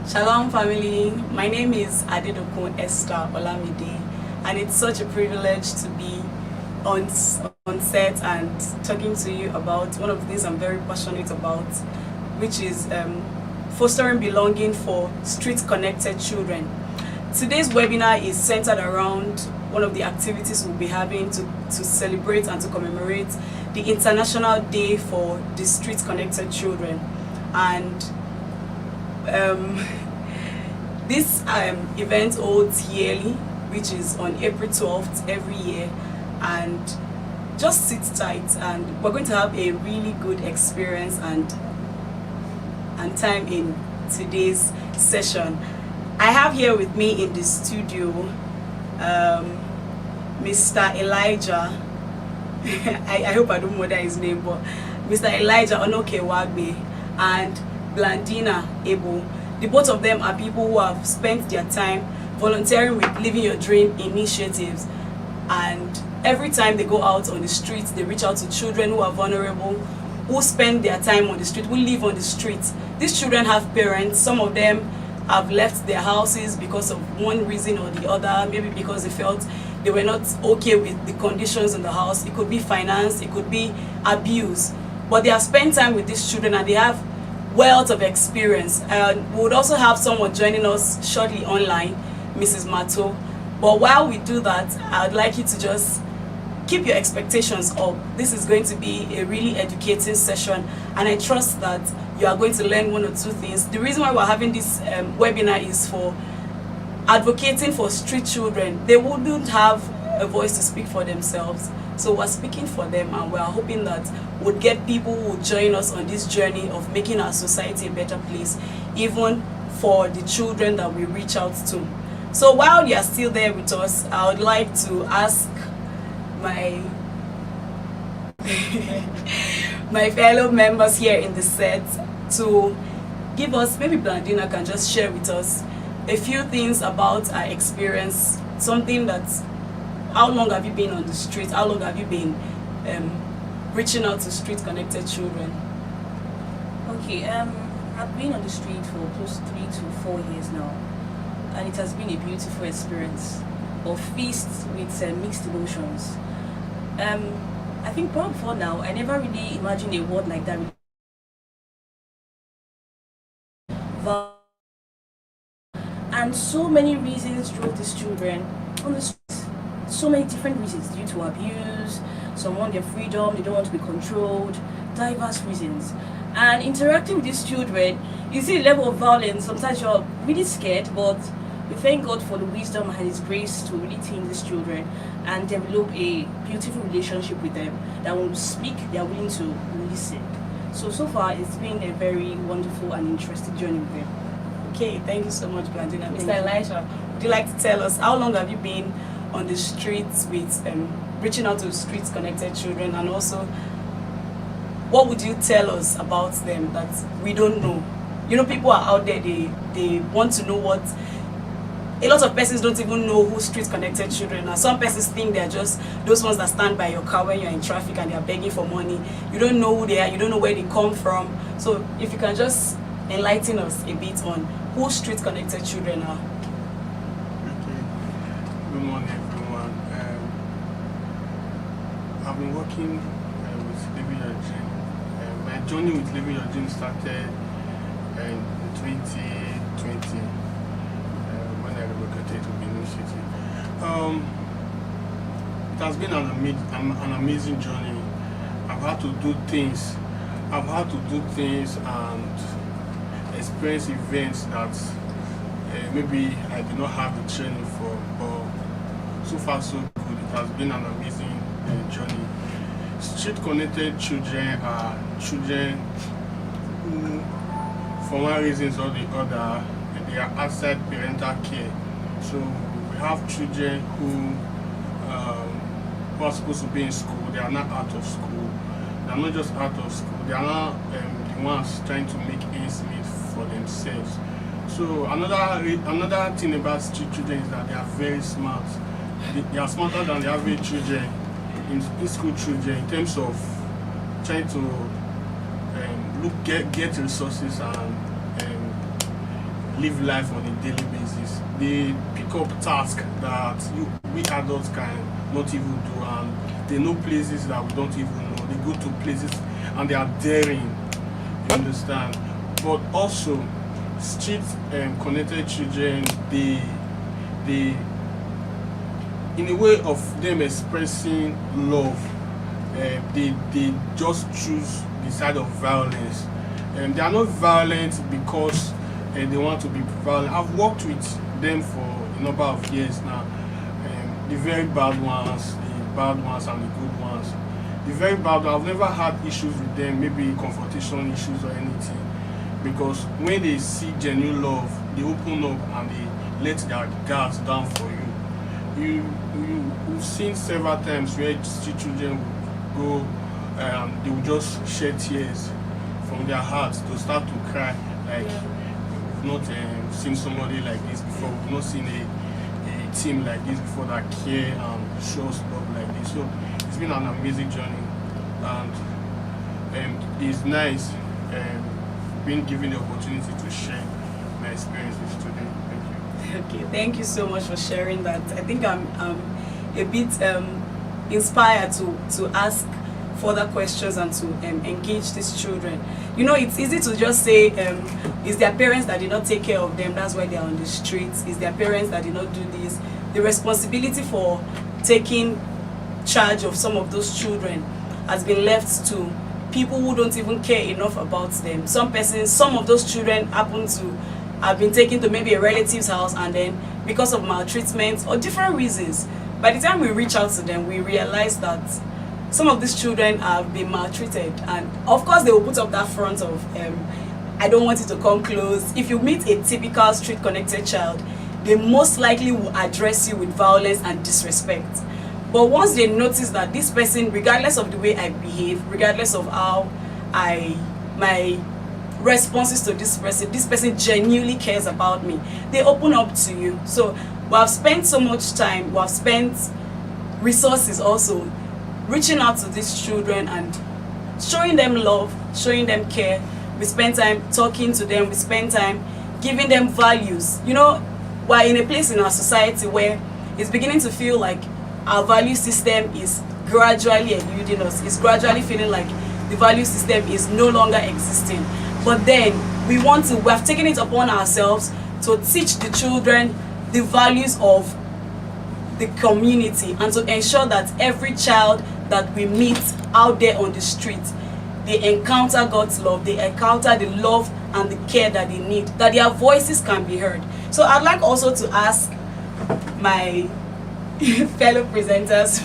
Shalom family, my name is Adedokun Esther Olamide, and it's such a privilege to be on set and talking to you about one of the things I'm very passionate about, which is fostering belonging for street-connected children. Today's webinar is centered around one of the activities we'll be having to celebrate and to commemorate the International Day for the Street-Connected Children. And this event holds yearly, which is on April 12th every year, and just sit tight and we're going to have a really good experience and time in today's session. I have here with me in the studio Mr. Elijah I hope I don't murder his name, but Mr. Elijah Onokewagbe and Blandina Ebo. The both of them are people who have spent their time volunteering with Living Your Dream initiatives, and every time they go out on the streets, they reach out to children who are vulnerable, who spend their time on the street, who live on the streets. These children have parents. Some of them have left their houses because of one reason or the other, maybe because they felt they were not okay with the conditions in the house. It could be finance, it could be abuse, but they have spent time with these children and they have wealth of experience. And we would also have someone joining us shortly online, Mrs. Mato. But while we do that, I'd like you to just keep your expectations up. This is going to be a really educating session, and I trust that you are going to learn one or two things. The reason why we're having this webinar is for advocating for street children. They wouldn't have a voice to speak for themselves, so we're speaking for them, and we're hoping that we'll get people who will join us on this journey of making our society a better place, even for the children that we reach out to. So while you are still there with us, I would like to ask my my fellow members here in the set to give us, maybe Blandina can just share with us a few things about our experience, something that's, how long have you been on the street, how long have you been reaching out to street-connected children? Okay, I've been on the street for close to 3 to 4 years now, and it has been a beautiful experience of feasts with mixed emotions. I think probably before now, I never really imagined a word like that. And so many reasons drove these children on the streets. So many different reasons, due to abuse, some want their freedom, they don't want to be controlled, diverse reasons. And interacting with these children, you see the level of violence. Sometimes you're really scared, but we thank God for the wisdom and His grace to really tame these children and develop a beautiful relationship with them that when we speak, they are willing to listen. So far, it's been a very wonderful and interesting journey with them. Okay, thank you so much, Blandina. Mr. Elijah, would you like to tell us how long have you been on the streets with reaching out to street-connected children, and also what would you tell us about them that we don't know? You know, people are out there, they want to know what. A lot of persons don't even know who street-connected children are. Some persons think they're just those ones that stand by your car when you're in traffic and they're begging for money. You don't know who they are, you don't know where they come from. So if you can just enlighten us a bit on who street-connected children are. Okay. Good morning, everyone. I've been working with Living Your Dream. My journey with Living Your Dream started in 2020 when I relocated to Benin City. It has been an amazing journey. I've had to do things. And experience events that maybe I did not have the training for, but so far so good. It has been an amazing journey. Street-connected children are children who, for one reason or the other, they are outside parental care. So we have children who are supposed to be in school. They are not out of school. They are not just out of school. They are not the ones trying to make ends meet for themselves. So another thing about street children is that they are very smart. They are smarter than the average children, in school children, in terms of trying to get resources and live life on a daily basis. They pick up tasks that we adults can not even do, and they know places that we don't even know. They go to places and they are daring, you understand? But also, street connected children, they in a way of them expressing love, they just choose the side of violence. They are not violent because they want to be violent. I've worked with them for a number of years now. The very bad ones, and the good ones. The very bad ones, I've never had issues with them, maybe confrontation issues or anything. Because when they see genuine love, they open up and they let their guards down for you. We've seen several times where street children will go, they will just shed tears from their hearts to start to cry. Like, we've not seen somebody like this before. We've not seen a team like this before that care and shows love like this. So it's been an amazing journey, and it's nice being given the opportunity to share my experiences today. Thank you. Okay, thank you so much for sharing that. I think I'm a bit inspired to ask further questions and to engage these children. You know, it's easy to just say, it's their parents that did not take care of them, that's why they are on the streets. It's their parents that did not do this. The responsibility for taking charge of some of those children has been left to people who don't even care enough about them. Some of those children happen to have been taken to maybe a relative's house, and then because of maltreatment or different reasons, by the time we reach out to them, we realize that some of these children have been maltreated, and of course they will put up that front of I don't want you to come close. If you meet a typical street connected child, they most likely will address you with violence and disrespect. But once they notice that this person, regardless of the way I behave, regardless of how my responses to this person genuinely cares about me, they open up to you. So we have spent so much time, we have spent resources also reaching out to these children and showing them love, showing them care. We spend time talking to them, we spend time giving them values. You know, we're in a place in our society where it's beginning to feel like our value system is gradually eluding us. It's gradually feeling like the value system is no longer existing. But then we have taken it upon ourselves to teach the children the values of the community and to ensure that every child that we meet out there on the street, they encounter God's love, they encounter the love and the care that they need, that their voices can be heard. So I'd like also to ask my fellow presenters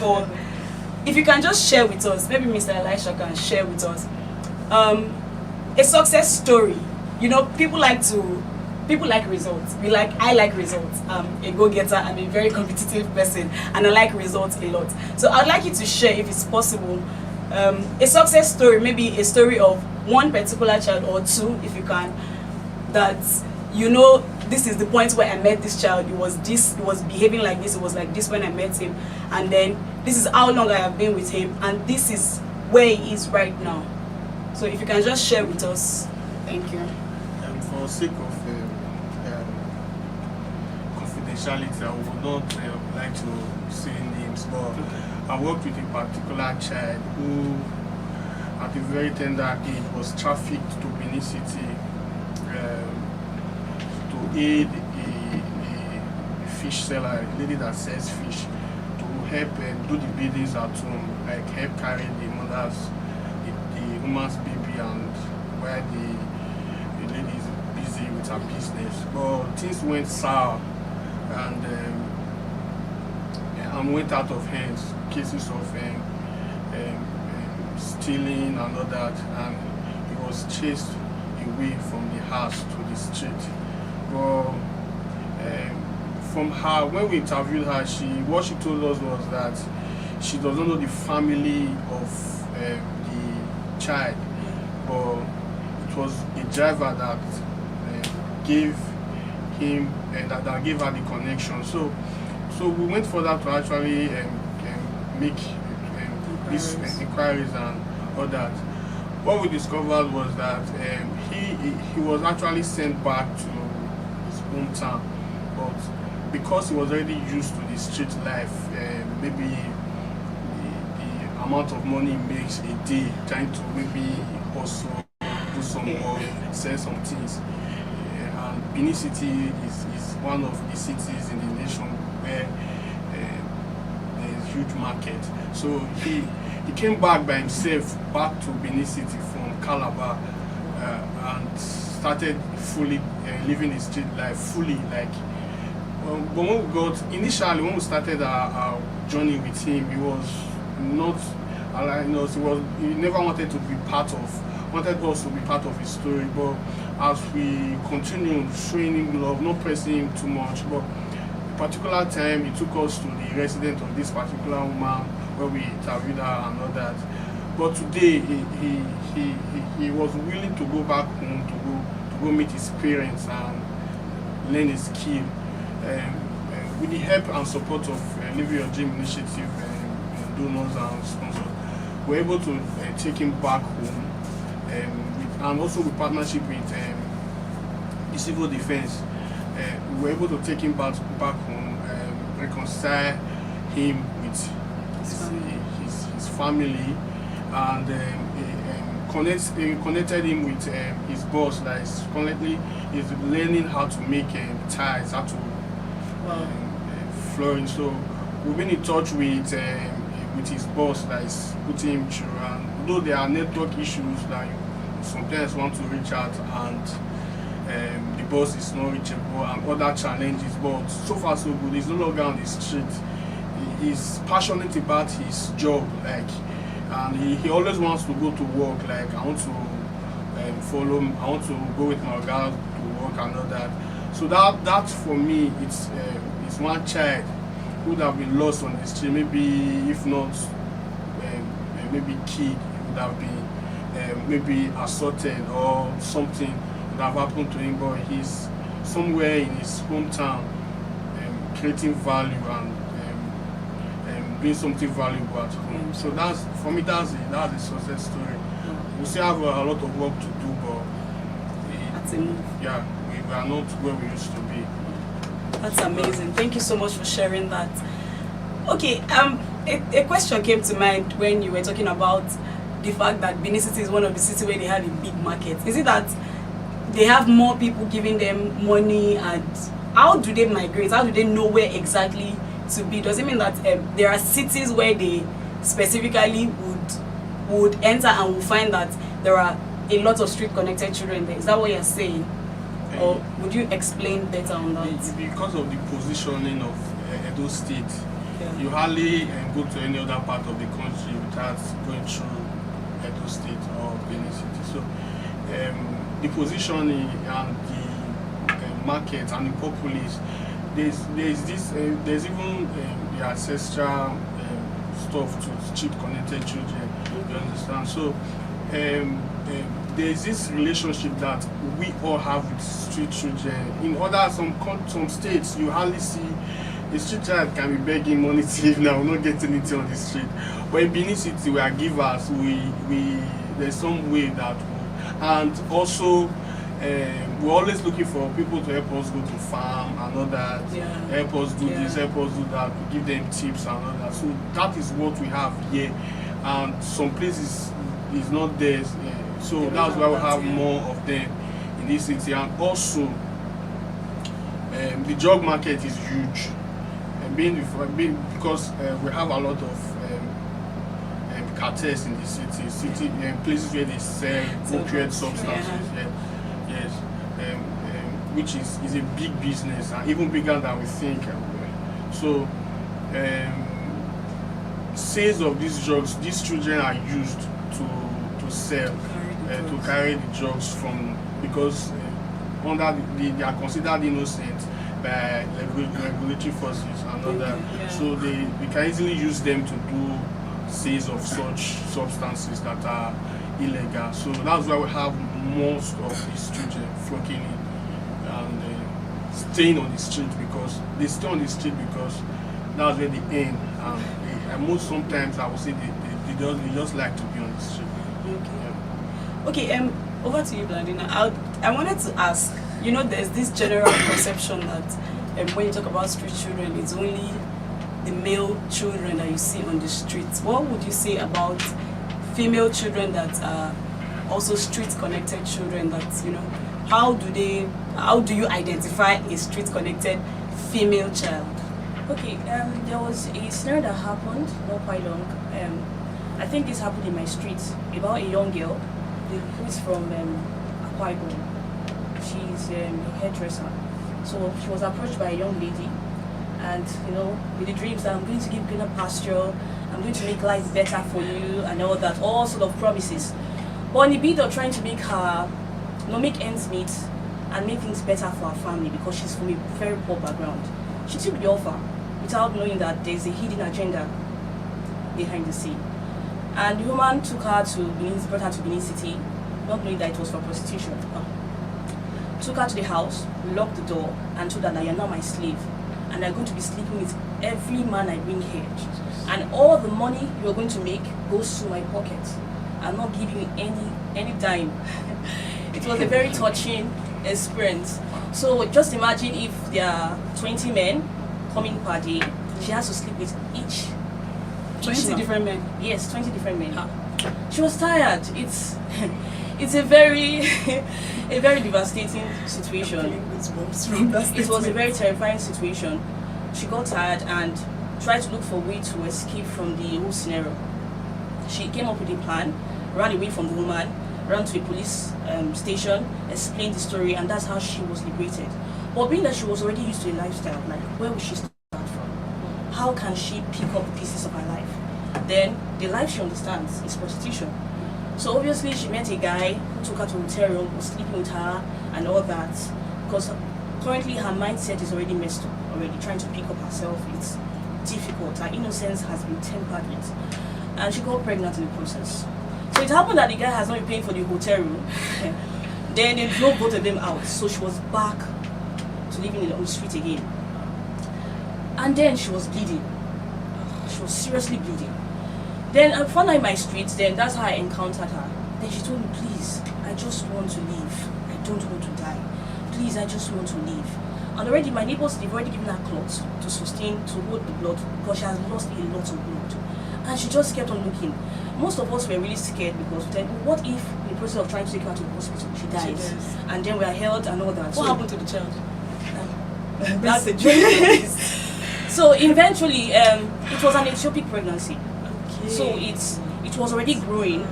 if you can just share with us, maybe Mr. Elisha can share with us a success story. You know, people like results. I like results. I'm a go-getter. I'm a very competitive person, and I like results a lot. So I'd like you to share, if it's possible, a success story, maybe a story of one particular child or two, if you can, that you know, this is the point where I met this child. It was behaving like this. It was like this when I met him, and then this is how long I have been with him, and this is where he is right now. So if you can just share with us, thank you. For sake of confidentiality, I would not like to say names, but I worked with a particular child who, at a very tender age, was trafficked to Benin City to aid a fish seller, a lady that sells fish, to help do the business at home, like help carry the woman's baby, and while the lady is busy with her business. But things went sour, and went out of hands. Cases of stealing and all that, and he was chased away from the house to the street. But from her, when we interviewed her, what she told us was that she doesn't know the family of the child, but it was a driver that gave him that gave her the connection. So we went further to actually make these inquiries and all that. What we discovered was that he was actually sent back to hometown, but because he was already used to the street life, maybe the amount of money he makes a day, trying to maybe also do some work, sell some things. And Benin City is one of the cities in the nation where there is huge market. So he came back by himself back to Benin City from Calabar, and started fully living his street life fully. Like, but when we started our journey with him, he was not allowing us. He never wanted to be wanted us to be part of his story. But as we continued showing him love, not pressing him too much, but a particular time he took us to the residence of this particular woman where we interviewed her and all that. But today he was willing to go back home to go meet his parents and learn his skill. With the help and support of Live Your Dream Initiative, donors and sponsors, we're able to take him back home, and also with partnership with the civil defense, we were able to take him back home, reconcile him with his family, and connected him with his boss that is currently is learning how to make ties, how to flooring. So we've been in touch with his boss that is putting him through, and though there are network issues that you sometimes want to reach out and the boss is not reachable and other challenges, but so far so good. He's no longer on the street. He's passionate about his job, like, and he always wants to go to work. Like, I want to follow him, I want to go with my girl to work and all that. So that for me, it's one child who would have been lost on the street. Maybe if not, maybe kid, would have been maybe assaulted or something would have happened to him. But he's somewhere in his hometown, creating value and doing something valuable at home. So that's, for me, that's a success story. We still have a lot of work to do, but yeah, we are not where we used to be. That's amazing. Thank you so much for sharing that. Okay, a question came to mind when you were talking about the fact that Benin City is one of the cities where they have a big market. Is it that they have more people giving them money, and how do they migrate? How do they know where exactly to be? Does it mean that there are cities where they specifically would enter and will find that there are a lot of street connected children there? Is that what you're saying? Or would you explain better on that? Because of the positioning of Edo State, you hardly go to any other part of the country without going through Edo State or Benin City. So the positioning and the market and the populace, there's even the ancestral stuff to cheap connected children. You understand? So there's this relationship that we all have with street children. In some states, you hardly see a street child can be begging money thief now, we're not getting anything on the street. But in Benin City, we are givers. There's some way that and also we're always looking for people to help us go to farm and all that, help us do this, help us do that, we give them tips and all that. So that is what we have here, and some places is not there. So that's why we have more of them in this city. And also the drug market is huge, and because we have a lot of cartels in the city, places where they sell opioid substances. Yes, which is a big business, and even bigger than we think. So sales of these drugs, these children are used to sell, to carry the drugs from, because they are considered innocent by regulatory forces and all that. So we can easily use them to do sales of such substances that are illegal. So that's why we have most of these children flocking in and staying on the street, because they stay on the street because that's where they earn. And most sometimes I would say they just like to be on the street. Okay, over to you, Blandina. I wanted to ask, you know, there's this general perception that when you talk about street children, it's only the male children that you see on the streets. What would you say about female children that are also street connected children? That, you know, how do you identify a street connected female child? Okay, there was a scenario that happened not quite long. I think this happened in my street about a young girl who is from Akwa Ibom. She's a hairdresser. So she was approached by a young lady, and you know, with the dreams that I'm going to give greener pasture, I'm going to make life better for you, and all that, all sort of promises. But in the bid of trying to make her, you know, make ends meet and make things better for her family, because she's from a very poor background, she took the offer without knowing that there's a hidden agenda behind the scene. And the woman took her to Benin, brought her to Benin City, not knowing that it was for prostitution. Took her to the house, locked the door, and told her that you're now my slave, and I'm going to be sleeping with every man I bring here. And all the money you're going to make goes to my pocket. I'm not giving you any dime. It was a very touching experience. So just imagine if there are 20 men coming per day, she has to sleep with each 20 different men. Yes, 20 different men. She was tired. It's it's a very a very devastating situation. It was a very terrifying situation. She got tired and tried to look for a way to escape from the whole scenario. She came up with a plan, ran away from the woman, ran to a police station, explained the story, and that's how she was liberated. But being that she was already used to a lifestyle, like, where would she start from? How can she pick up the pieces of her life? Then the life she understands is prostitution. So obviously she met a guy who took her to a hotel room, was sleeping with her and all that, because currently her mindset is already messed up, already trying to pick up herself. It's difficult. Her innocence has been tampered with, and she got pregnant in the process. So it happened that the guy has not been paying for the hotel room. Then they drove both of them out, so she was back to living on the street again. And then she was bleeding. She was seriously bleeding. Then I found her in my street. Then that's how I encountered her. Then she told me, please, I just want to leave. I don't want to die. Please, I just want to leave. And already my neighbors, they've already given her cloths to sustain, to hold the blood, because she has lost a lot of blood. And she just kept on looking. Most of us were really scared, because then what if in the process of trying to take her to the hospital, she dies? And then we are held and all that. What happened to the child? That's the dream. So eventually, it was an ectopic pregnancy. Okay. So it was already growing,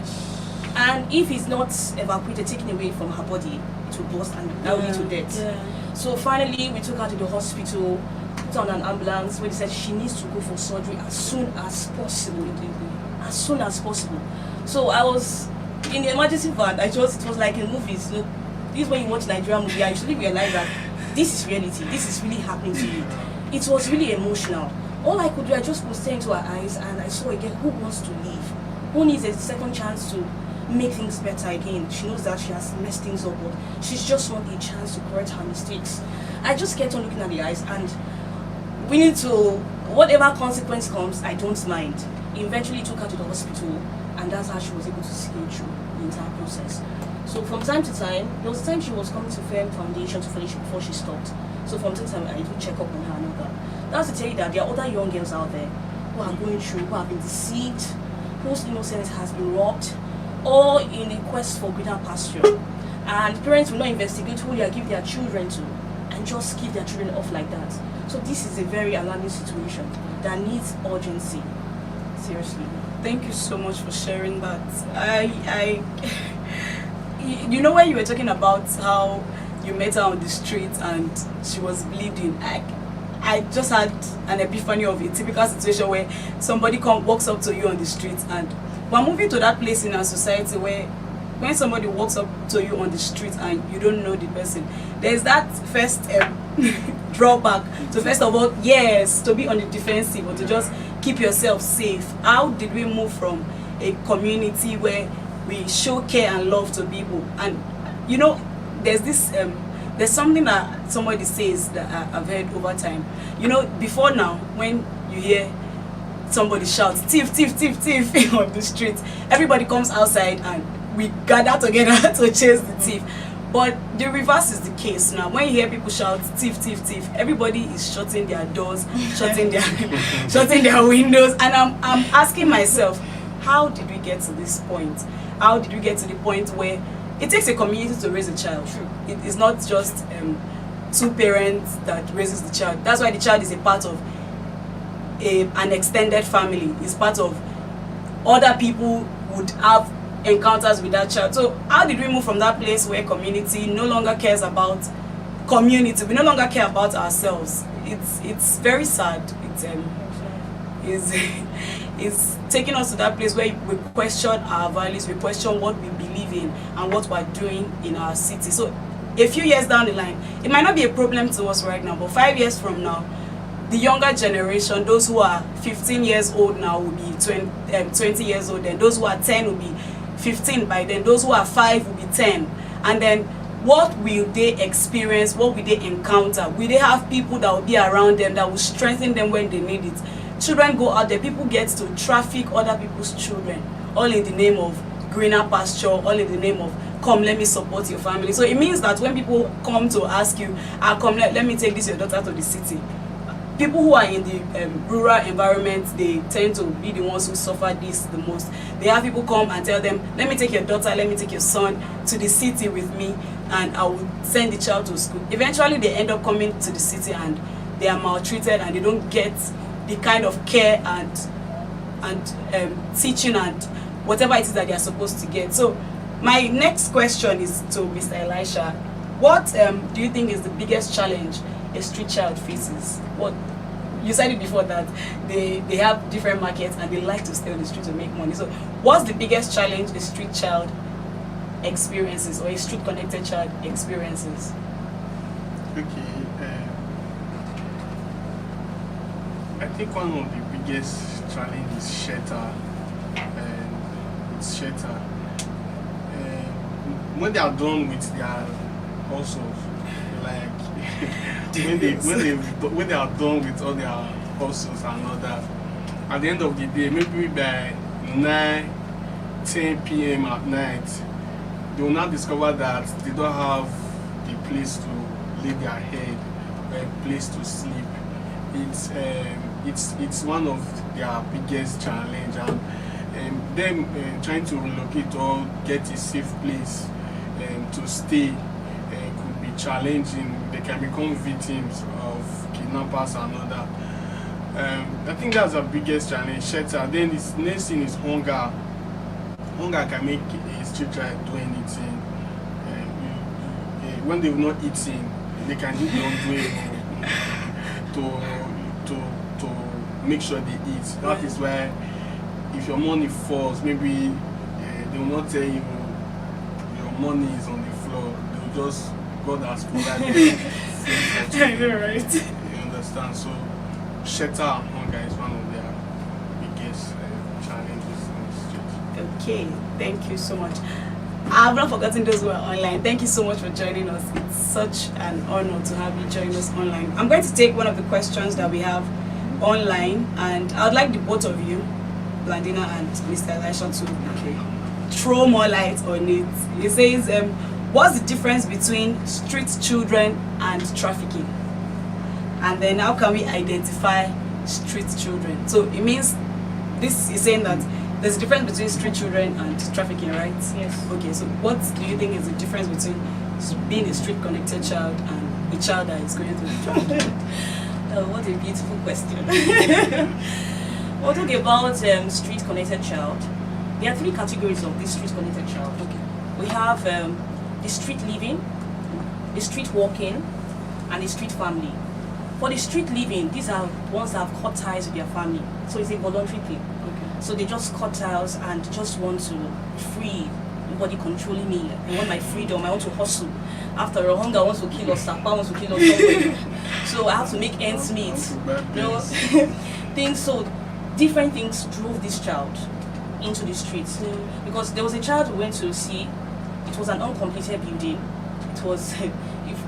and if it's not evacuated, taken away from her body, it will burst and that will lead to death. Yeah. So finally, we took her to the hospital, put her on an ambulance, where they said she needs to go for surgery as soon as possible. As soon as possible. So I was in the emergency van. It was like in movies. You know, this is when you watch Nigerian movie, I usually realize that this is reality. This is really happening to you. It was really emotional. All I could do, I just could stare into her eyes, and I saw again who wants to leave, who needs a second chance to make things better again. She knows that she has messed things up, but she just wants a chance to correct her mistakes. I just kept on looking at the eyes, and we need to, whatever consequence comes, I don't mind. Eventually took her to the hospital, and that's how she was able to scale through the entire process. So from time to time, there was a time she was coming to Firm Foundation to finish before she stopped. So from time to time, I do check up on her and all that. That's to tell you that there are other young girls out there who are going through, who have been deceived, whose innocence has been robbed, all in a quest for greener pasture. And parents will not investigate who they are giving their children to, and just keep their children off like that. So this is a very alarming situation that needs urgency. Seriously. Thank you so much for sharing that. You know, when you were talking about how you met her on the street and she was bleeding, I just had an epiphany of a typical situation where somebody walks up to you on the street, and we're moving to that place in our society where when somebody walks up to you on the street and you don't know the person, there's that first drawback to, first of all, yes, to be on the defensive or to just keep yourself safe. How did we move from a community where we show care and love to people? And you know, there's this there's something that somebody says that I've heard over time. You know, before now, when you hear somebody shout thief, thief, thief, thief on the street, everybody comes outside and we gather together to chase the thief. But the reverse is the case now. When you hear people shout thief, thief, thief, everybody is shutting their doors, shutting their shutting their windows, and I'm asking myself, how did we get to this point? How did we get to the point where it takes a community to raise a child? It is not just two parents that raises the child. That's why the child is a part of an extended family. It's part of other people would have encounters with that child. So how did we move from that place where community no longer cares about community? We no longer care about ourselves. It's very sad. It's taking us to that place where we question our values, we question what we believe in and what we're doing in our city. So a few years down the line, it might not be a problem to us right now, but 5 years from now, the younger generation, those who are 15 years old now will be 20 years old, and those who are 10 will be 15 by then, those who are 5 will be 10. And then what will they experience? What will they encounter? Will they have people that will be around them that will strengthen them when they need it? Children go out there, people get to traffic other people's children, all in the name of greener pasture, all in the name of come, let me support your family. So it means that when people come to ask you, come, let me take this your daughter to the city, people who are in the rural environment, they tend to be the ones who suffer this the most. They have people come and tell them, let me take your daughter, let me take your son to the city with me, and I will send the child to school. Eventually they end up coming to the city and they are maltreated and they don't get the kind of care and teaching and whatever it is that they are supposed to get. So my next question is to Mr. Elisha. What do you think is the biggest challenge a street child faces? What you said it before that they have different markets and they like to stay on the street to make money. So what's the biggest challenge a street child experiences, or a street connected child experiences? Okay, I think one of the biggest challenges is shelter. It's shelter. When they are done with their hustles, like when they are done with all their hustles and all that, at the end of the day, maybe by 9-10 p.m. at night, they will now discover that they don't have the place to lay their head or a place to sleep. It's one of their biggest challenge, and them trying to relocate or get a safe place to stay could be challenging. They can become victims of kidnappers and all that. I think that's the biggest challenge, shelter. Then the next thing is hunger. Hunger can make a street child do anything. When they've not eaten, they can do their own way to make sure they eat. That is why if your money falls, maybe they will not tell you your money is on the floor. They will just, God has provided food. I know, right? You understand? So shelter and hunger is one of their biggest challenges in the street. Okay, thank you so much. I've not forgotten those who are online. Thank you so much for joining us. It's such an honor to have you join us online. I'm going to take one of the questions that we have online, and I would like the both of you, Blandina and Mr. Elisha, to throw more light on it. It says, what's the difference between street children and trafficking? And then how can we identify street children? So it means, this is saying that there's a difference between street children and trafficking, right? Yes. Okay, so what do you think is the difference between being a street connected child and a child that is going through trafficking? Oh, what a beautiful question. We'll talk about street connected child. There are 3 categories of this street connected child. Okay. We have the street living, the street walking, and the street family. For the street living, these are ones that have cut ties with their family. So it's a voluntary thing. Okay. So they just cut ties and just want to free. Nobody controlling me. I want my freedom. I want to hustle. After all, hunger wants to kill us. Sapa wants to kill us somewhere. So I have to make ends meet. You know, things. So different things drove this child into the streets. Because there was a child who went to see. It was an uncompleted building. It was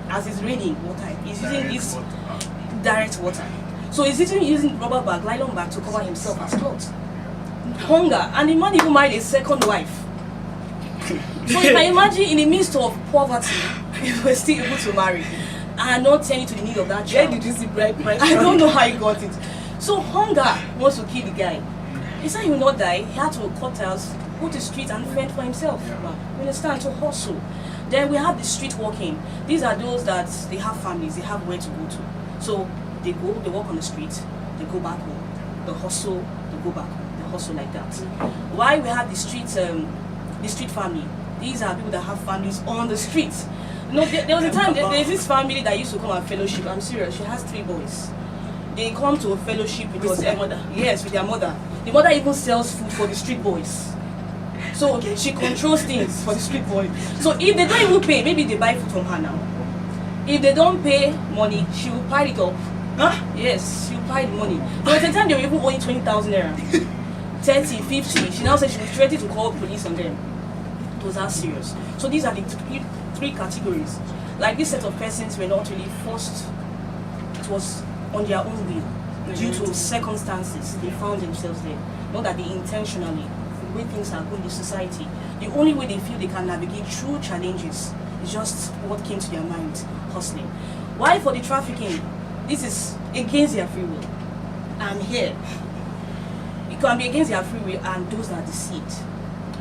as it's raining, water. He's using this direct water. So he's using rubber bag, nylon bag to cover himself as clothes. Hunger, and the man even married a second wife. So you can imagine in the midst of poverty, you were still able to marry and not tending to the need of that Where child. did you see bright price? I don't know how he got it. So hunger wants to kill the guy. He said he will not die. He had to cut house, go to the street and fend for himself. You understand? To hustle. Then we have the street walking. These are those that they have families, they have where to go to. So they go, they walk on the street, they go back home. They hustle, they go back home. They hustle like that. Why we have the street family? These are people that have families on the streets. No, there was a time, there's this family that used to come and fellowship. I'm serious, she has 3 boys. They come to a fellowship with their mother. Yes, with their mother. The mother even sells food for the street boys. So she controls things for the street boys. So if they don't even pay, maybe they buy food from her now. If they don't pay money, she will pile it up. Huh? Yes, she will pile the money. There was a time they were even owing 20,000 naira. 30, 50. She now said she was ready to call police on them. It was that serious. So these are the three categories. Like this set of persons were not really forced. It was on their own will. Due to circumstances, they found themselves there. Not that they intentionally, the way things are going in society. The only way they feel they can navigate through challenges is just what came to their mind, hustling. Why for the trafficking? This is against their free will. And here, it can be against their free will and those that are deceived,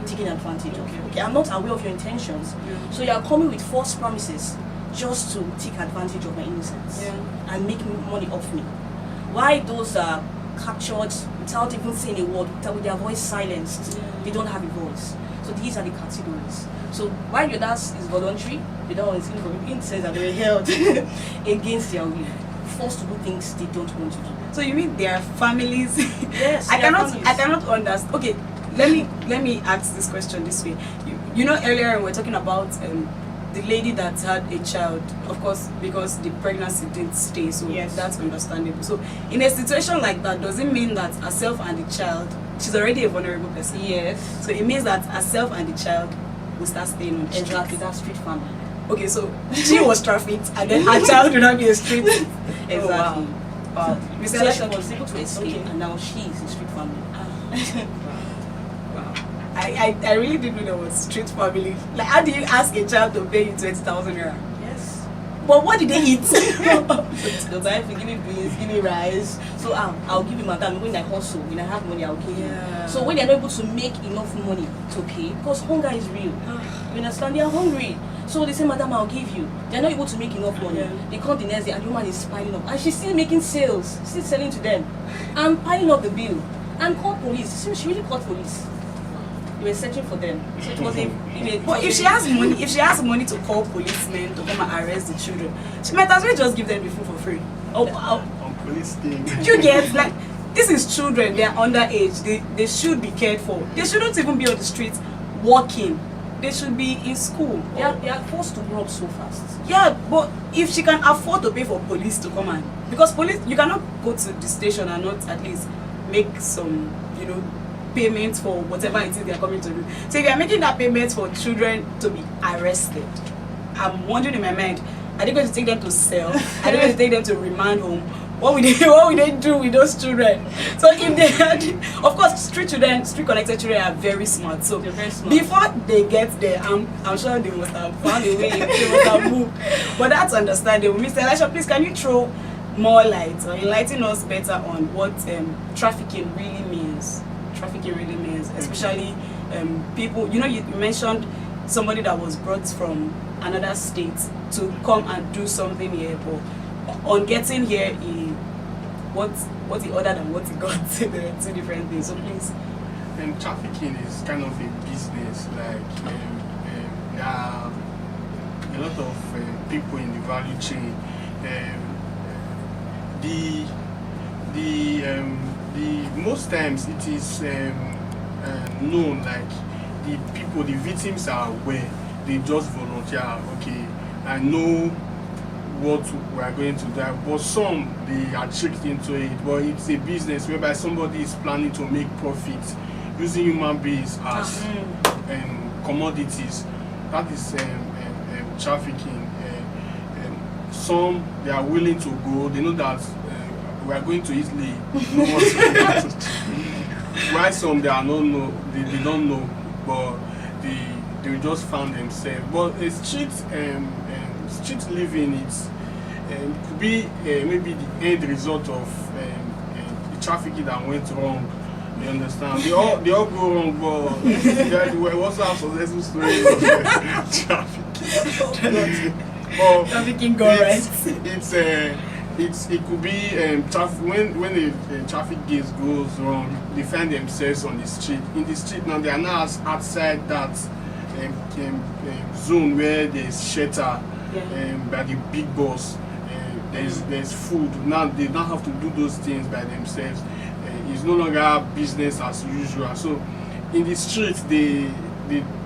taking advantage of you. Okay, I'm not aware of your intentions. So you are coming with false promises just to take advantage of my innocence and make money off me. Why those are captured without even saying a word, with their voice silenced, they don't have a voice. So these are the categories. So while your dance is voluntary, the other one is involuntary. It says that they were held against their will, forced to do things they don't want to do. So you mean there are families? Yes, I there are cannot understand. Okay, let me ask this question this way. You know, earlier we were talking about the lady that had a child, of course, because the pregnancy didn't stay, so that's understandable. So in a situation like that, does it mean that herself and the child, she's already a vulnerable person? Yes. So it means that herself and the child will start staying on the street. Exactly, that's street family. Okay, so she was trafficked and then her child will not be a street. Exactly. Oh, wow. Mr. So Elisha she was able to escape, and now she is a street family. Wow. I really didn't know there was street family. Like, how do you ask a child to pay you 20,000 naira? Yes. But what did they eat? The wife will give me beans, give me rice. So I'll give you madam. When I hustle, when I have money, I'll give you. So when they're not able to make enough money to pay, because hunger is real. You understand? They are hungry. So they say, madam, I'll give you. They're not able to make enough money. They come the next day and the woman is piling up. And she's still making sales, still selling to them. And piling up the bill. And called police. So she really called police. They were searching for them. So it was But if she has money to call policemen to come and arrest the children, she might as well just give them the food for free. On police thing. You get, like, this is children, they are underage, they should be cared for. They shouldn't even be on the streets walking. They should be in school. They are forced to grow up so fast. Yeah, but if she can afford to pay for police to come and, because police, you cannot go to the station and not at least make some, payments for whatever it is they are coming to do. So if you are making that payment for children to be arrested, I'm wondering in my mind, are they going to take them to cell? Are they going to take them to remand home? What would they do with those children? So if they had, of course, street connected children are very smart. So They're very smart. before they get there, I'm sure they must have found a way, they must have moved. But that's understandable. Mr. Elisha, please, can you throw more light or enlighten us better on what trafficking really means? Trafficking really means, especially people. You mentioned somebody that was brought from another state to come and do something here, but on getting here, what he ordered and what he got, there are two different things. So please. And trafficking is kind of a business. Like there are a lot of people in the value chain. The most times it is known, like the victims are aware. They just volunteer. Okay, I know what we are going to do, but some they are tricked into it. But it's a business whereby somebody is planning to make profit using human beings as commodities. That is trafficking. Some they are willing to go. They know that we are going to Italy. No one's going to. Why some they are not know. They don't know, but they will just find themselves. But street living, could be maybe the end result of the trafficking that went wrong. You understand? They all go wrong, but we also have successful stories of trafficking. But Trafficking go right. It could be when the traffic gates goes wrong, they find themselves on the street. In the street now, they are now outside that zone where there's shelter by the big boss. There's food. Now they don't have to do those things by themselves. It's no longer business as usual. So in the street, they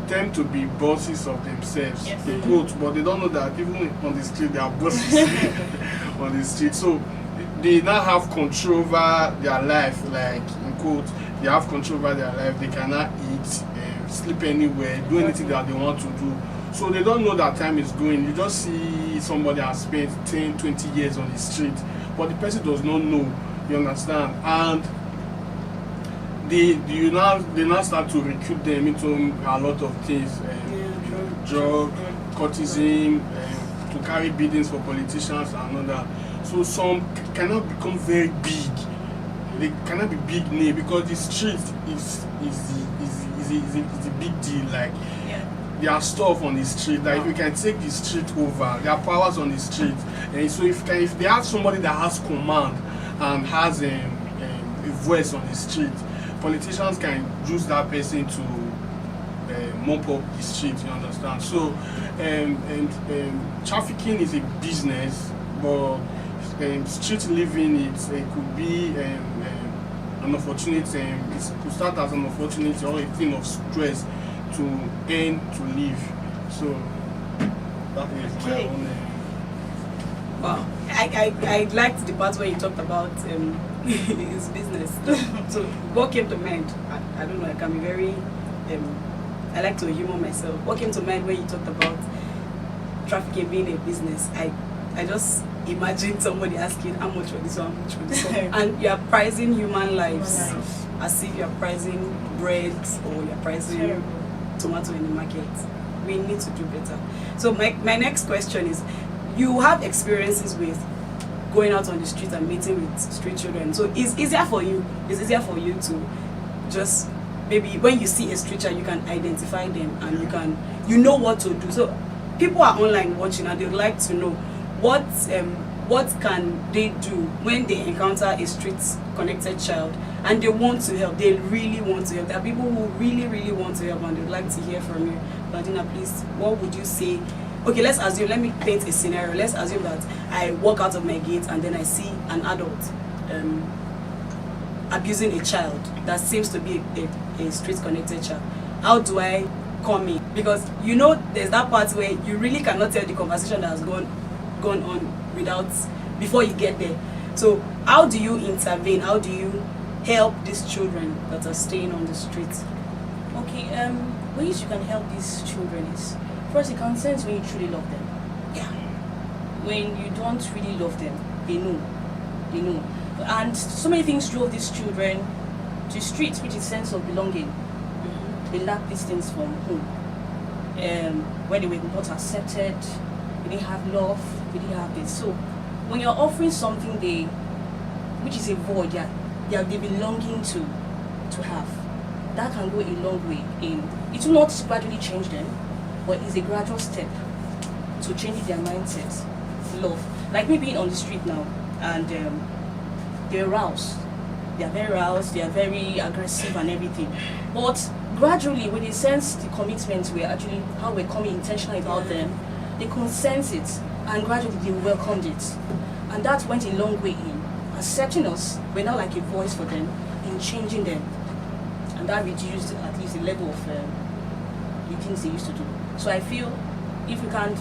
tend to be bosses of themselves. Yes. They quote, but they don't know that even on the street they are bosses on the street. So they now have control over their life, like in quote, they have control over their life. They cannot eat, sleep anywhere, do anything that they want to do. So they don't know that time is going. You just see somebody has spent 10, 20 years on the street, but the person does not know. You understand? And they now start to recruit them into a lot of things, drug, courtesan, to carry biddings for politicians and all that. So some cannot become very big. They cannot be big name because the street is a big deal. Like there are stuff on the street. Like we can take the street over. There are powers on the street, and so if they have somebody that has command and has a voice on the street, politicians can use that person to mop up the street. You understand? So, trafficking is a business, but street living it could be an opportunity. It could start as an opportunity or a thing of stress to earn to live. So that is my own. Wow, I liked the part where you talked about his business. So what came to mind? I don't know. I can be very. I like to humor myself. What came to mind when you talked about trafficking being a business? I just imagined somebody asking how much for this one, how much for this one, and you are pricing human lives as if you are pricing bread or you are pricing tomato in the market. We need to do better. So my next question is, you have experiences with going out on the street and meeting with street children. So it's easier for you to just, maybe when you see a street child, you can identify them and you know what to do. So people are online watching and they would like to know what can they do when they encounter a street connected child and they want to help. They really want to help. There are people who really, really want to help and they'd like to hear from you. Blandina, please, what would you say? Okay, let me paint a scenario. Let's assume that I walk out of my gate and then I see an adult abusing a child that seems to be a street connected child. How do I come in? Because there's that part where you really cannot tell the conversation that has gone on before you get there. So how do you intervene? How do you help these children that are staying on the streets? Okay, ways you can help these children is, first, it can sense when you truly love them. Yeah. When you don't really love them, they know. And so many things drove these children to streets, which is sense of belonging. They lack these things from home. Where they were not accepted, they didn't have love, they didn't have this. So when you're offering something which is a void, they be longing to have, that can go a long way in. It will not gradually change them, but it's a gradual step to changing their mindset. Love. Like me being on the street now, and they're roused. They are very roused, they are very aggressive and everything. But gradually, when they sense the commitment, how we're coming intentional about them, they can sense it, and gradually they welcomed it. And that went a long way in accepting us. We're now like a voice for them, in changing them. And that reduced at least the level of the things they used to do. So I feel if we can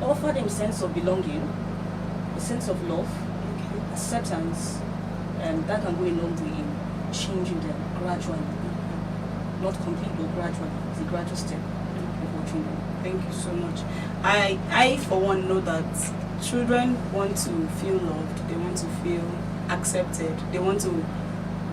offer them a sense of belonging, a sense of love, acceptance, that can go a long way in changing them gradually. Not completely, but gradually. It's a gradual step of watching them. Thank you so much. I for one know that children want to feel loved, they want to feel accepted, they want to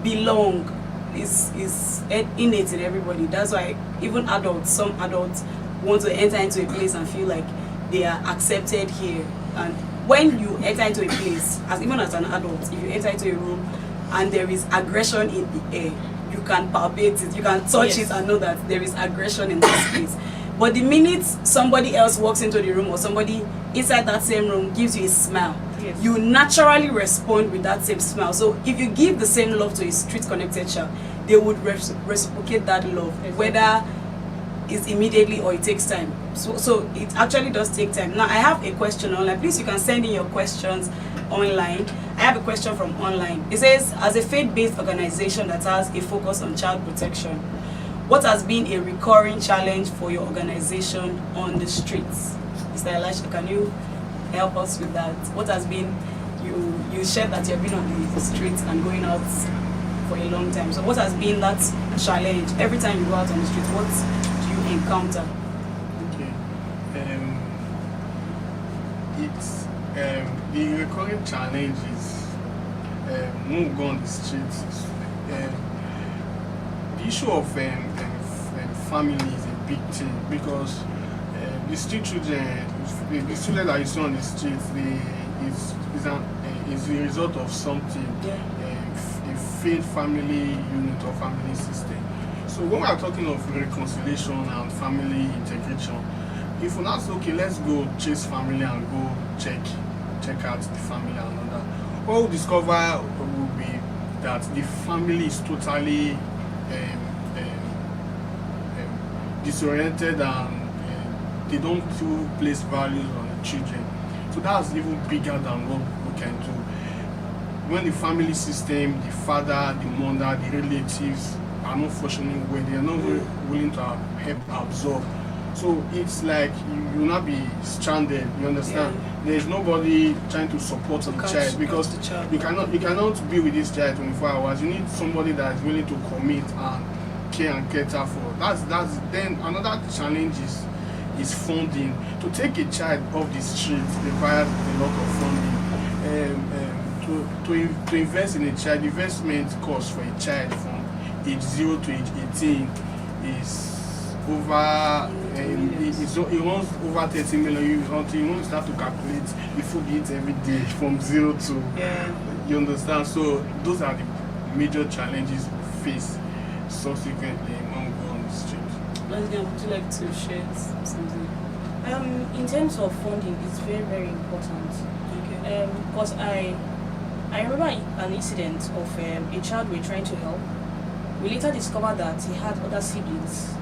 belong. Is innate in everybody. That's why even some adults want to enter into a place and feel like they are accepted here. And when you enter into a place, even as an adult, if you enter into a room and there is aggression in the air, you can palpate it, you can touch Yes. it and know that there is aggression in this place. But the minute somebody else walks into the room or somebody inside that same room gives you a smile, Yes. you naturally respond with that same smile. So if you give the same love to a street-connected child, they would reciprocate that love, Exactly. whether it's immediately or it takes time. So it actually does take time. Now I have a question online. Please, you can send in your questions online. I have a question from online. It says, as a faith-based organization that has a focus on child protection, what has been a recurring challenge for your organization on the streets? Mr. Elisha, can you help us with that? What has been, you shared that you've been on the streets and going out for a long time. So what has been that challenge? Every time you go out on the street, what do you encounter? Okay. It's the recurring challenge is when we go on the streets. The issue of family is a big thing because the street children, the children that you see on the streets, is the result of something. Yeah. A faith family unit or family system. So when we are talking of reconciliation and family integration, if we now say, okay, let's go chase family and go check out the family and all that, what we'll discover will be that the family is totally disoriented and they don't place values on the children. So that's even bigger than what we can do. When the family system, the father, the mother, the relatives are not functioning well, they are not very willing to help absorb. So it's like you will not be stranded, you understand? Yeah. There's nobody trying to support the child because the child. you cannot be with this child 24 hours. You need somebody that is willing to commit and care and cater for. That's then another challenge is funding. To take a child off the street requires a lot of funding. To invest in a child, investment cost for a child from age 0 to age 18 is over it runs over 30 million until you want to start to calculate the food you eat every day from 0 to you understand. So those are the major challenges we face subsequently when we go on the street. Leslie, would you like to share something? In terms of funding, it's very, very important. Okay. Because I remember an incident of a child we were trying to help. We later discovered that he had other siblings,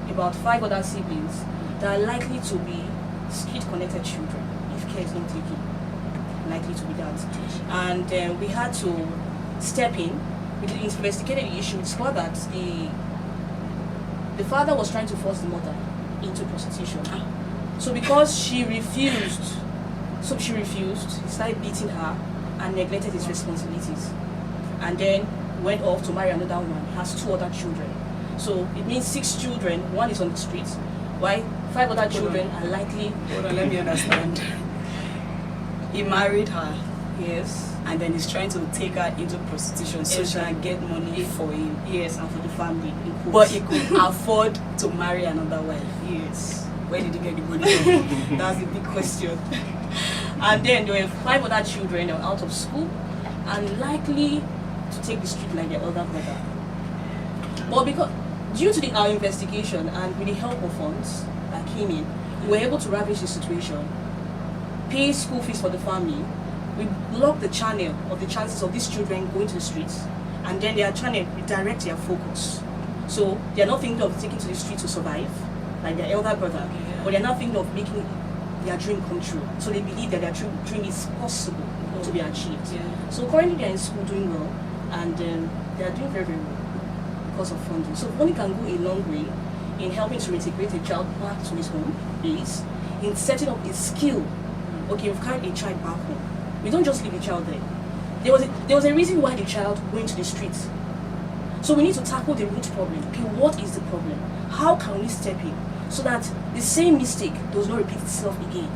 about 5 other siblings, that are likely to be street-connected children if care is not taken. Likely to be that. And we had to step in. We investigated the issue. We discovered that the father was trying to force the mother into prostitution. So because she refused, he started beating her and neglected his responsibilities. And then went off to marry another woman, has 2 other children. So it means 6 children, 1 is on the streets, while 5 other children are likely. Hold on, let me understand. He married her, Yes. and then he's trying to take her into prostitution so she can get money for him. Yes, and for the family. But he could afford to marry another wife. Yes. Where did he get the money from? That's a big question. And then there were 5 other children that were out of school and likely to take the street like their older brother. But because due to our investigation and with the help of funds that came in, we were able to ravage the situation, pay school fees for the family. We block the channel of the chances of these children going to the streets, and then their channel redirect their focus. So they are not thinking of taking to the street to survive, like their elder brother, but they are not thinking of making their dream come true. So they believe that their dream is possible to be achieved. Yeah. So currently they are in school doing well, and they are doing very, very well because of funding. So funding can go a long way in helping to reintegrate a child back to his home base, in setting up a skill. Okay, we've carried a child back home. We don't just leave the child there. There was a reason why the child went to the streets. So we need to tackle the root problem. Okay, what is the problem? How can we step in so that the same mistake does not repeat itself again?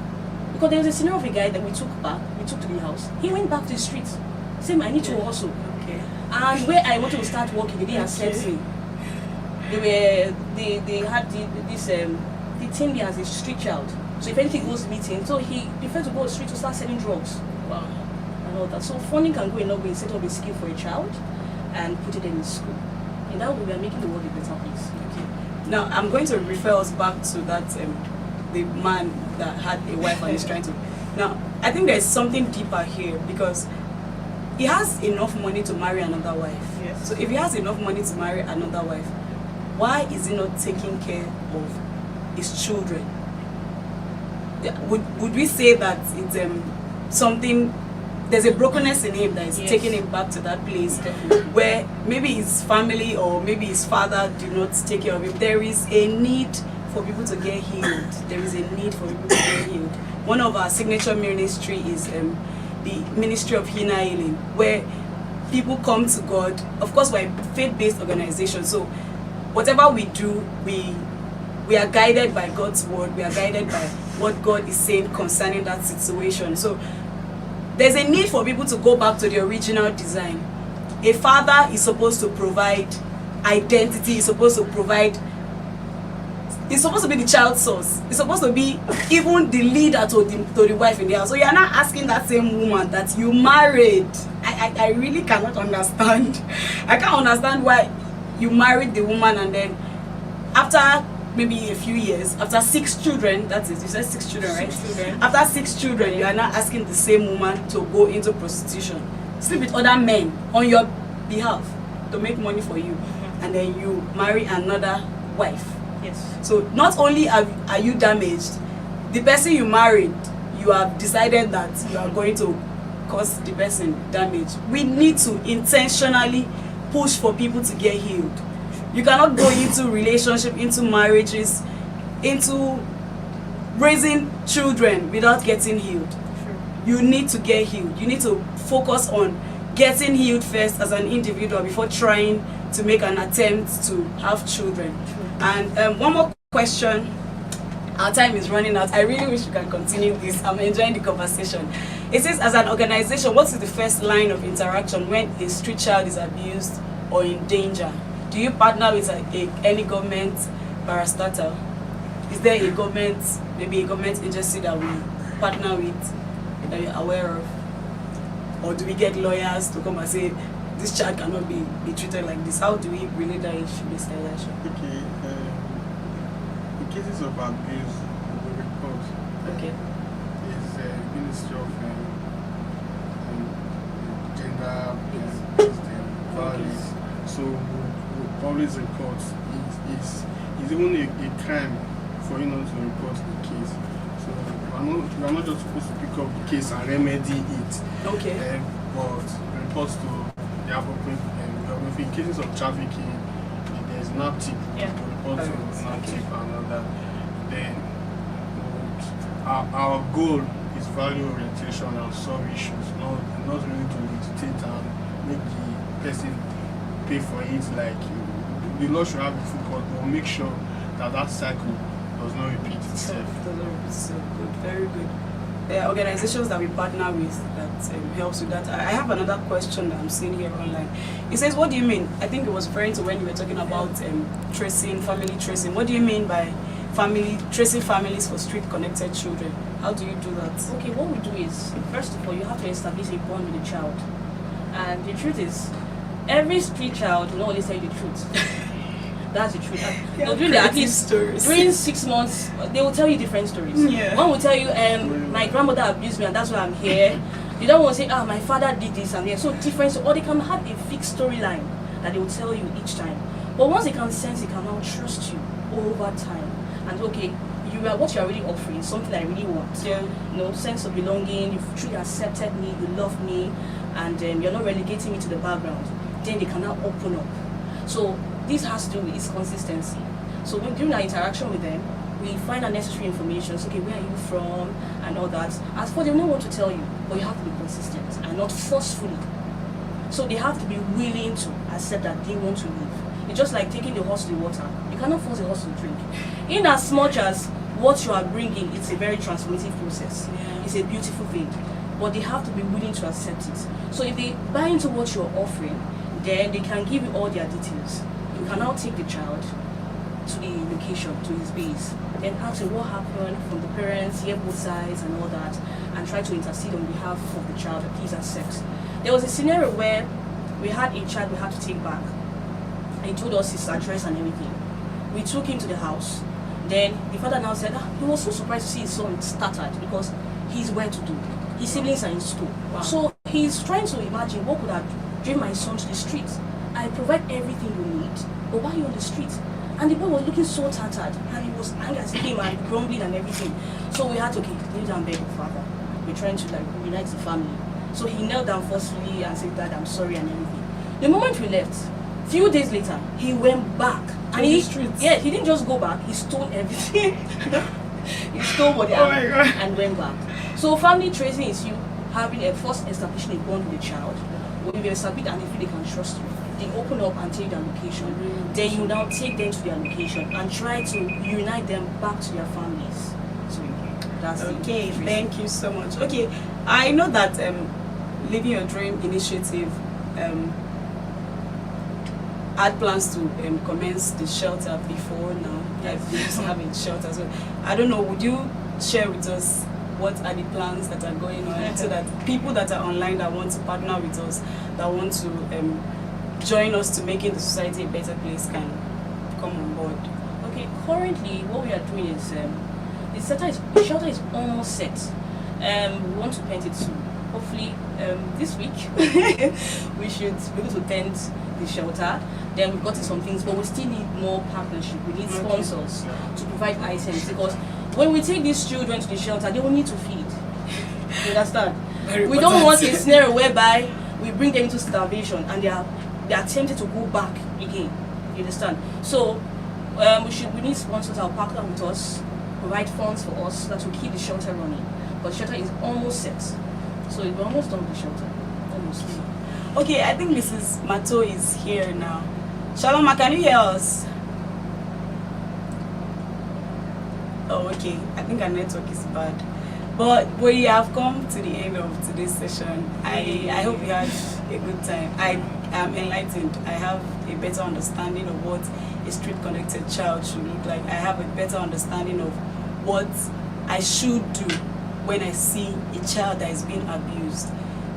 Because there was a scenario of a guy that we took to the house. He went back to the streets. Same, I need to hustle. Okay. And where I wanted to start working, they didn't accept me. They had this the teen as a street child. So if anything goes meeting, so he prefers to go to the street to start selling drugs. Wow. And all that. So funding can go in a way, set up a skill for a child and put it in school. In that way, we are making the world a better place. Okay. Now I'm going to refer us back to that the man that had a wife and is trying to. Now I think there's something deeper here because he has enough money to marry another wife. Yes. So if he has enough money to marry another wife, why is he not taking care of his children? Yeah, would we say that it's something? There's a brokenness in him that is taking him back to that place where maybe his family or maybe his father do not take care of him. There is a need for people to get healed. There is a need for people to get healed. One of our signature ministry is the Ministry of Inner Healing, where people come to God. Of course, we're a faith-based organization, so whatever we do, we are guided by God's word. We are guided by what God is saying concerning that situation. So there's a need for people to go back to the original design. A father is supposed to provide identity, he's supposed to provide, he's supposed to be the child source. He's supposed to be even the leader to the wife in the house. So you're not asking that same woman that you married. I really cannot understand. I can't understand why you married the woman and then after maybe a few years, after 6 children, that is, you said 6 children, right? 6 children. After 6 children, you are not asking the same woman to go into prostitution, sleep with other men on your behalf to make money for you, and then you marry another wife. Yes. So not only are you damaged, the person you married, you have decided that you are going to cause the person damage. We need to intentionally push for people to get healed. You cannot go into relationship, into marriages, into raising children without getting healed. Sure. You need to get healed. You need to focus on getting healed first as an individual before trying to make an attempt to have children. Sure. And one more question. Our time is running out. I really wish we can continue this. I'm enjoying the conversation. It says, as an organization, what is the first line of interaction when a street child is abused or in danger? Do you partner with any government parastatal? Is there a government, maybe a government agency that we partner with that you're aware of? Or do we get lawyers to come and say, this child cannot be treated like this? How do we relate that issue, Mr. Elisha? Okay, in cases of abuse, we report. Okay. Is Ministry of Gender Violence. So we always report. It's even a crime for you not to report the case. So we are not just supposed to pick up the case and remedy it. Okay. But report to the appropriate government. In cases of trafficking, there's NAPTIP. Yeah. Report to NAPTIP and all that. Then our goal is value orientation and solve issues, not really to litigate and make the person pay for it. Like the law should have a focus, but make sure that cycle does not repeat itself. So good, very good. There are organizations that we partner with that helps with that. I have another question that I'm seeing here online. It says, what do you mean? I think it was referring to when you were talking about tracing, family tracing. What do you mean by tracing families for street connected children? How do you do that? Okay, what we do is, first of all, you have to establish a bond with the child. And the truth is, every street child will not always tell you the truth. That's the truth. During at least stories. During 6 months, they will tell you different stories. Yeah. One will tell you, my grandmother abused me and that's why I'm here. The other one will say, my father did this and that. So different, or they can have a fixed storyline that they will tell you each time. But once they can sense, they can now trust you over time. And okay, what you are really offering is something I really want. Yeah. Sense of belonging, you've truly accepted me, you love me, and you're not relegating me to the background. Then they can now open up. So this has to do with its consistency. So during our interaction with them, we find out necessary information. So, okay, where are you from and all that. As for they don't want to tell you, but you have to be consistent and not forcefully. So they have to be willing to accept that they want to live. It's just like taking the horse to the water. You cannot force the horse to drink. In as much as what you are bringing, it's a very transformative process. Yeah. It's a beautiful thing. But they have to be willing to accept it. So if they buy into what you're offering, then they can give you all their details. You can now take the child to the location, to his base, then ask what happened from the parents, hear both sides and all that, and try to intercede on behalf of the child, please accept. There was a scenario where we had a child we had to take back. He told us his address and everything. We took him to the house. Then the father now said he was so surprised to see his son started because he's well to do. His siblings are in school. Wow. So he's trying to imagine what could have driven my son to the streets. I provide everything you need, but why are you on the streets? And the boy was looking so tattered and he was angry as he came and grumbling and everything. So we had to kneel down and beg the father. We're trying to unite the family. So he knelt down forcefully and said, Dad, I'm sorry and everything. The moment we left, few days later, he went back. And the streets? Yeah, he didn't just go back, he stole everything. He stole what he Oh my God. and went back. So family tracing is you having a first establishing a bond with the child. When you establish and they feel they can trust you, they open up and take their location. Then you now take them to their location and try to unite them back to their families. So that's Okay, thank you so much. Okay, I know that Living Your Dream initiative had plans to commence the shelter before now. Like we used to have a shelter. So I don't know, would you share with us what are the plans that are going on so that people that are online that want to partner with us, that want to join us to making the society a better place can come on board? Okay, currently what we are doing is the shelter is almost set. We want to paint it soon. Hopefully this week we should be able to paint the shelter. Then we've got some things, but we still need more partnership. We need sponsors to provide items because when we take these children to the shelter, they will need to feed. You understand? We don't want a scenario whereby we bring them into starvation and they are tempted to go back again. You understand? So we need sponsors that will partner with us, provide funds for us that will keep the shelter running. But the shelter is almost set. So we're almost done with the shelter. Almost. Okay, I think Mrs. Mato is here now. Shaloma, can you hear us? Oh, okay. I think our network is bad. But we have come to the end of today's session. I hope you had a good time. I am enlightened. I have a better understanding of what a street-connected child should look like. I have a better understanding of what I should do when I see a child that is being abused.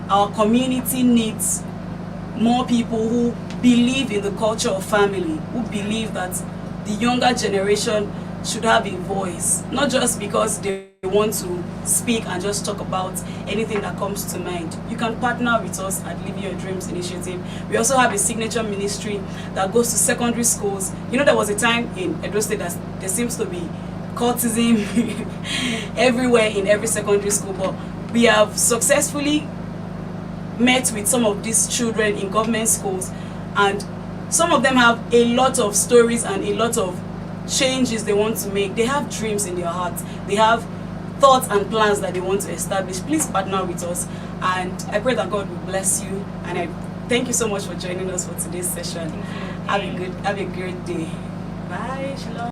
Our community needs more people who believe in the culture of family, who believe that the younger generation should have a voice, not just because they want to speak and just talk about anything that comes to mind. You can partner with us at Living Your Dreams initiative. We also have a signature ministry that goes to secondary schools. You know, there was a time in Edo State that there seems to be cultism everywhere in every secondary school, but we have successfully met with some of these children in government schools, and some of them have a lot of stories and a lot of changes they want to make. They have dreams in their hearts. They have thoughts and plans that they want to establish. Please partner with us, and I pray that God will bless you. And I thank you so much for joining us for today's session. Have a great day. Bye. Shalom.